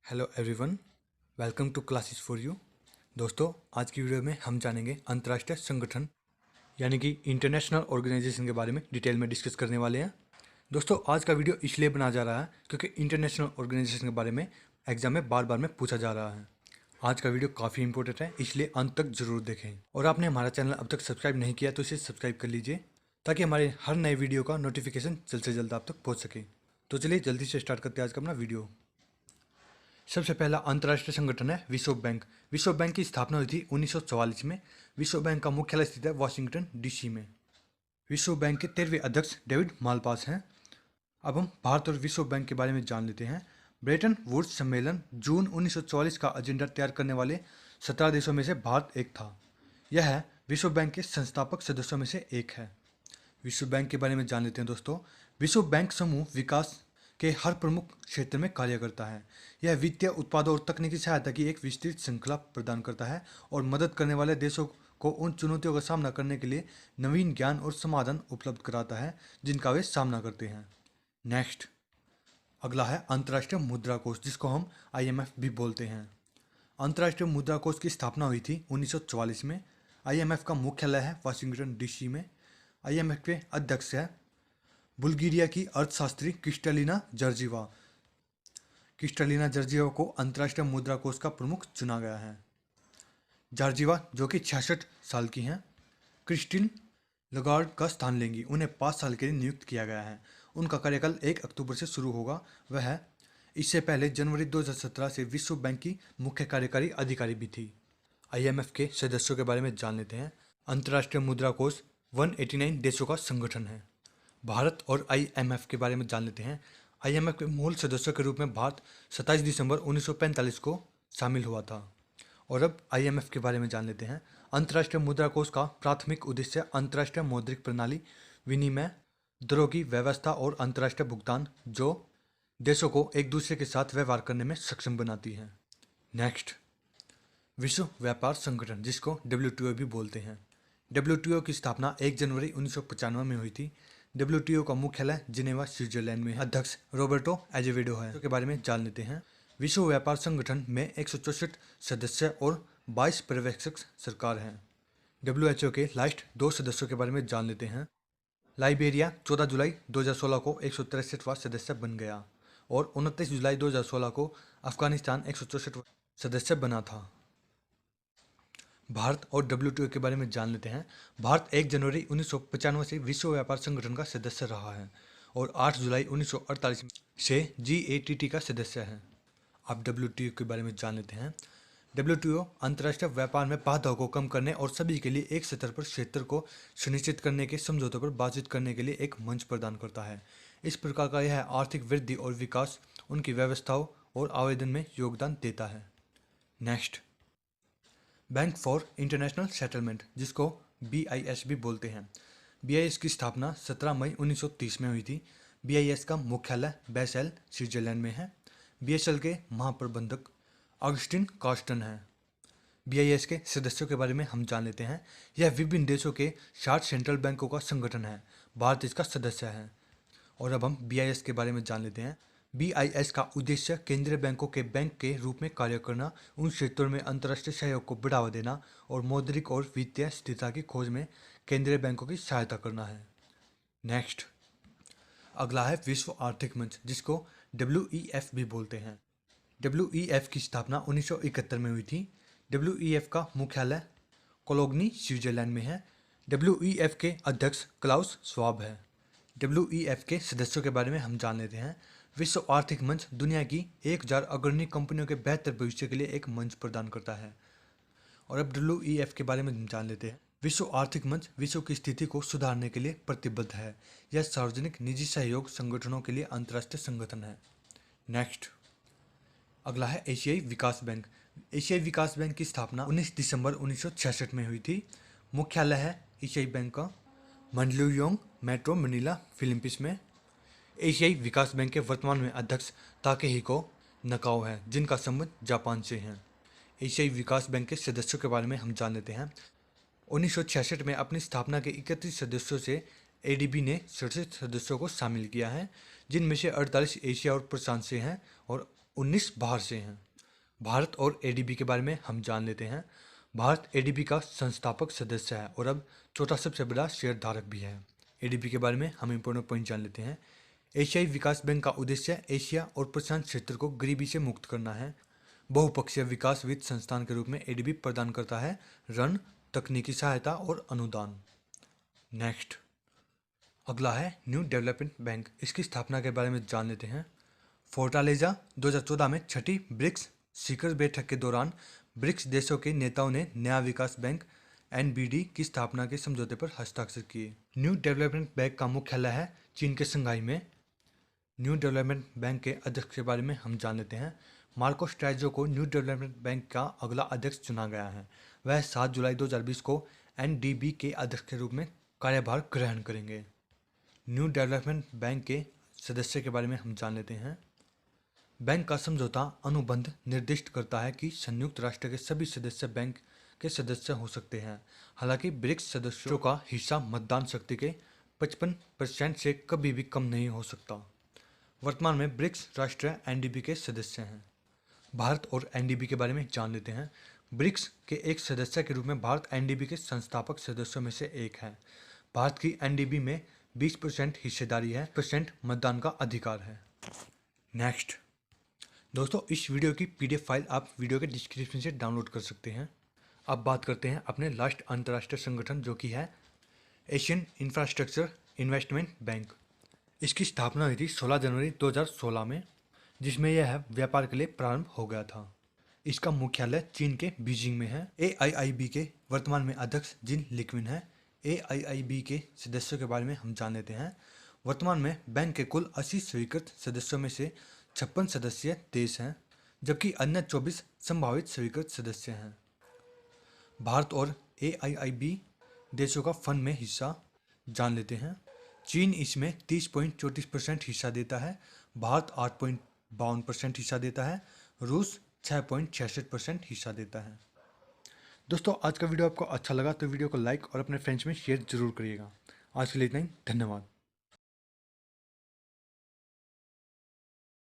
Hello everyone, welcome to classes for you. दोस्तों, आज की वीडियो में हम जानेंगे अंतर्राष्ट्रीय संगठन यानी कि इंटरनेशनल ऑर्गेनाइजेशन के बारे में डिटेल में डिस्कस करने वाले हैं। दोस्तों, आज का वीडियो इसलिए बना जा रहा है क्योंकि इंटरनेशनल ऑर्गेनाइजेशन के बारे में एग्जाम में बार बार में पूछा जा रहा है। आज का वीडियो काफ़ी इंपॉर्टेंट है, इसलिए अंत तक जरूर देखें। और आपने हमारा चैनल अब तक सब्सक्राइब नहीं किया तो इसे सब्सक्राइब कर लीजिए ताकि हमारे हर नए वीडियो का नोटिफिकेशन जल्द से जल्द आप तक पहुँच सके। तो चलिए जल्दी से स्टार्ट करते हैं आज का अपना वीडियो। सबसे पहला अंतर्राष्ट्रीय संगठन है विश्व बैंक। विश्व बैंक की स्थापना हुई थी 1944 में। विश्व बैंक का मुख्यालय स्थित है वाशिंगटन डीसी में। विश्व बैंक के 13वें अध्यक्ष डेविड मालपास हैं। अब हम भारत और विश्व बैंक के बारे में जान लेते हैं। ब्रेटन वुड्स सम्मेलन जून 1944 का एजेंडा तैयार करने वाले 17 देशों में से भारत एक था। यह विश्व बैंक के संस्थापक सदस्यों में से एक है। विश्व बैंक के बारे में जान लेते हैं दोस्तों। विश्व बैंक समूह विकास के हर प्रमुख क्षेत्र में कार्य करता है। यह वित्तीय उत्पादों और तकनीकी सहायता की एक विस्तृत श्रृंखला प्रदान करता है और मदद करने वाले देशों को उन चुनौतियों का सामना करने के लिए नवीन ज्ञान और समाधान उपलब्ध कराता है जिनका वे सामना करते हैं। नेक्स्ट, अगला है अंतर्राष्ट्रीय मुद्रा कोष, जिसको हम IMF भी बोलते हैं। अंतर्राष्ट्रीय मुद्रा कोष की स्थापना हुई थी 1944 में। IMF का मुख्यालय है वाशिंगटन डीसी में। IMF के अध्यक्ष है बुल्गारिया की अर्थशास्त्री क्रिस्टलिना जॉर्जिवा। क्रिस्टलिना जॉर्जिवा को अंतर्राष्ट्रीय मुद्रा कोष का प्रमुख चुना गया है। जॉर्जिवा, जो कि 66 साल की हैं, क्रिस्टिन लगार्ड का स्थान लेंगी। उन्हें 5 साल के लिए नियुक्त किया गया है। उनका कार्यकाल 1 अक्टूबर से शुरू होगा। वह इससे पहले जनवरी 2017 से विश्व बैंक की मुख्य कार्यकारी अधिकारी भी थी। IMF के सदस्यों के बारे में जान लेते हैं। अंतर्राष्ट्रीय मुद्रा कोष 189 देशों का संगठन है। भारत और IMF के बारे में जान लेते हैं। IMF के मूल सदस्यों के रूप में भारत 27 दिसंबर 1945 को शामिल हुआ था। और अब IMF के बारे में जान लेते हैं। अंतर्राष्ट्रीय मुद्रा कोष का प्राथमिक उद्देश्य अंतर्राष्ट्रीय मौद्रिक प्रणाली, विनिमय दरों की व्यवस्था और अंतर्राष्ट्रीय भुगतान जो देशों को एक दूसरे के साथ व्यवहार करने में सक्षम बनाती है। नेक्स्ट, विश्व व्यापार संगठन, जिसको WTO भी बोलते हैं। WTO की स्थापना 1 जनवरी 1995 में हुई थी। WTO का मुख्यालय जिनेवा, स्विट्जरलैंड में है। अध्यक्ष रॉबर्टो एजेवेडो है। के बारे में जान लेते हैं। विश्व व्यापार संगठन में 164 सदस्य और 22 पर्यवेक्षक सरकार हैं। WHO के लास्ट 2 सदस्यों के बारे में जान लेते हैं। लाइबेरिया 14 जुलाई 2016 को 163वां सदस्य बन गया और 29 जुलाई 2016 को अफगानिस्तान 164वां सदस्य बना था। भारत और WTO के बारे में जान लेते हैं। भारत 1 जनवरी 1995 से विश्व व्यापार संगठन का सदस्य रहा है और 8 जुलाई 1948 से GATT का सदस्य है। अब WTO के बारे में जान लेते हैं। WTO अंतर्राष्ट्रीय व्यापार में बाधाओं को कम करने और सभी के लिए एक स्तर पर क्षेत्र को सुनिश्चित करने के समझौतों पर बातचीत करने के लिए एक मंच प्रदान करता है। इस प्रकार का यह आर्थिक वृद्धि और विकास उनकी व्यवस्थाओं और आवेदन में योगदान देता है। Next, bank for international settlement, जिसको BIS भी बोलते हैं। BIS की स्थापना 17 मई 1930 में हुई थी। BIS का मुख्यालय बेसेल, स्विट्जरलैंड में है। BSL के महाप्रबंधक ऑगस्टिन कार्स्टन हैं। BIS के सदस्यों के बारे में हम जान लेते हैं। यह विभिन्न देशों के 60 सेंट्रल बैंकों का संगठन है। भारत इसका सदस्य है। और अब हम BIS के बारे में जान लेते हैं। BIS का उद्देश्य केंद्रीय बैंकों के बैंक के रूप में कार्य करना, उन क्षेत्रों में अंतर्राष्ट्रीय सहयोग को बढ़ावा देना और मौद्रिक और वित्तीय स्थिरता की खोज में केंद्रीय बैंकों की सहायता करना है। नेक्स्ट, अगला है विश्व आर्थिक मंच, जिसको WEF भी बोलते हैं। WEF की स्थापना 1971 में हुई थी। WEF का मुख्यालय कोलोग्नी, स्विट्जरलैंड में है। WEF के अध्यक्ष क्लाउस श्वाब है। WEF के सदस्यों के बारे में हम जान लेते हैं। विश्व आर्थिक मंच दुनिया की 1000 अग्रणी कंपनियों के बेहतर भविष्य के लिए एक मंच प्रदान करता है। और अब WEF के बारे में हम जान लेते हैं। विश्व आर्थिक मंच विश्व की स्थिति को सुधारने के लिए प्रतिबद्ध है। यह सार्वजनिक निजी सहयोग संगठनों के लिए अंतर्राष्ट्रीय संगठन है। नेक्स्ट, अगला है एशियाई विकास बैंक। एशियाई विकास बैंक की स्थापना 19 दिसंबर 1966 में हुई थी। मुख्यालय है एशियाई बैंक का मंडलुयोंग मेट्रो, मनीला, फिलीपींस में। एशियाई विकास बैंक के वर्तमान में अध्यक्ष ताकेहिको नकाओ है, जिनका संबंध जापान से है। एशियाई विकास बैंक के सदस्यों के बारे में हम जान लेते हैं। 1966 में अपनी स्थापना के 31 सदस्यों से ADB ने 67 सदस्यों को शामिल किया है, जिनमें से 48 एशिया और प्रशांत से हैं और 19 बाहर से हैं। भारत और एडीबी के बारे में हम जान लेते हैं। भारत एडीबी का संस्थापक सदस्य है और अब चौथा सबसे बड़ा शेयरधारक भी है। एडीबी के बारे में हम इंपॉर्टेंट पॉइंट जान लेते हैं। एशियाई विकास बैंक का उद्देश्य एशिया और प्रशांत क्षेत्र को गरीबी से मुक्त करना है। बहुपक्षीय विकास वित्त संस्थान के रूप में एडीबी प्रदान करता है ऋण, तकनीकी सहायता और अनुदान। नेक्स्ट अगला है न्यू डेवलपमेंट बैंक। इसकी स्थापना के बारे में जान लेते हैं। फोर्टालेजा 2014 में छठी ब्रिक्स शिखर बैठक के दौरान ब्रिक्स देशों के नेताओं ने नया विकास बैंक एनबीडी की स्थापना के समझौते पर हस्ताक्षर किए। न्यू डेवलपमेंट बैंक का मुख्यालय है चीन के शंघाई में। न्यू डेवलपमेंट बैंक के अध्यक्ष के बारे में हम जान लेते हैं। मार्को स्ट्राइजो को न्यू डेवलपमेंट बैंक का अगला अध्यक्ष चुना गया है। वह 7 जुलाई 2020 को एनडीबी के अध्यक्ष के रूप में कार्यभार ग्रहण करेंगे। न्यू डेवलपमेंट बैंक के सदस्य के बारे में हम जान लेते हैं। बैंक का समझौता अनुबंध निर्दिष्ट करता है कि संयुक्त राष्ट्र के सभी सदस्य बैंक के सदस्य हो सकते हैं। हालांकि ब्रिक्स सदस्यों का हिस्सा मतदान शक्ति के 55% से कभी भी कम नहीं हो सकता। वर्तमान में ब्रिक्स राष्ट्र एनडीबी के सदस्य हैं। भारत और एनडीबी के बारे में जान लेते हैं। ब्रिक्स के एक सदस्य के रूप में भारत एनडीबी के संस्थापक सदस्यों में से एक है। भारत की एनडीबी में 20% हिस्सेदारी है, % मतदान का अधिकार है। नेक्स्ट दोस्तों, इस वीडियो की पीडीएफ फाइल आप वीडियो के डिस्क्रिप्शन से डाउनलोड कर सकते हैं। अब बात करते हैं अपने लास्ट अंतर्राष्ट्रीय संगठन जो कि है एशियन इंफ्रास्ट्रक्चर इन्वेस्टमेंट बैंक। इसकी स्थापना हुई थी 16 जनवरी 2016 में, जिसमें यह व्यापार के लिए प्रारंभ हो गया था। इसका मुख्यालय चीन के बीजिंग में है। एआईआईबी के वर्तमान में अध्यक्ष जिन लिक्विन है। एआईआईबी के सदस्यों के बारे में हम जान लेते हैं। वर्तमान में बैंक के कुल 80 स्वीकृत सदस्यों में से 56 सदस्य देश हैं, जबकि अन्य 24 संभावित स्वीकृत सदस्य हैं। भारत और एआईआईबी देशों का फंड में हिस्सा जान लेते हैं। चीन इसमें 30.34% हिस्सा देता है। भारत 8.52% हिस्सा देता है। रूस 6.66% हिस्सा देता है। दोस्तों, आज का वीडियो आपको अच्छा लगा तो वीडियो को लाइक और अपने फ्रेंड्स में शेयर जरूर करिएगा। आज के लिए इतना ही, धन्यवाद।